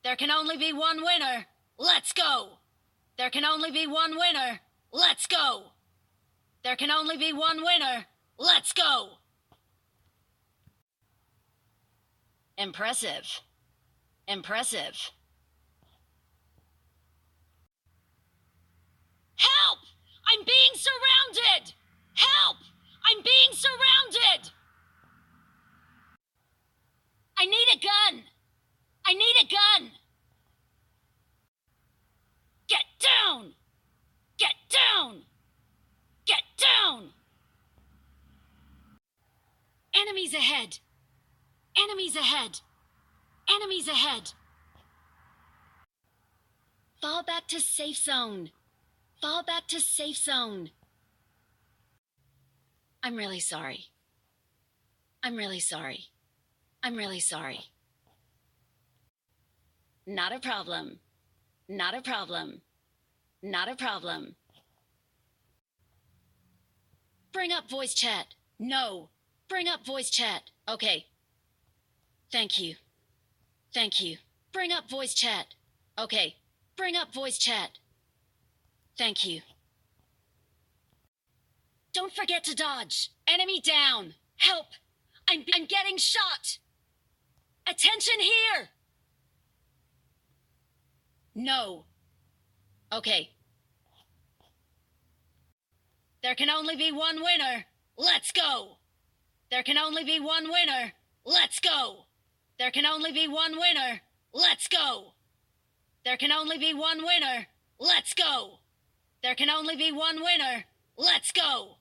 There can only be one winner. Let's go. There can only be one winner. Let's go. There can only be one winner. Let's go. Impressive. Impressive. Help! I'm being surrounded! Help! I'm being surrounded! I need a gun! I need a gun! Get down! Get down! Get down! Enemies ahead! Enemies ahead! Enemies ahead! Fall back to safe zone. Fall back to safe zone. I'm really sorry. I'm really sorry. I'm really sorry. Not a problem. Not a problem. Not a problem. Bring up voice chat. No. Bring up voice chat. Okay. Thank you. Thank you. Bring up voice chat. Okay. Bring up voice chat. Thank you. Don't forget to dodge. Enemy down. Help. I'm getting shot. Attention here. No. Okay. There can only be one winner. Let's go. There can only be one winner. Let's go. There can only be one winner. Let's go. There can only be one winner. Let's go. There can only be one winner. Let's go.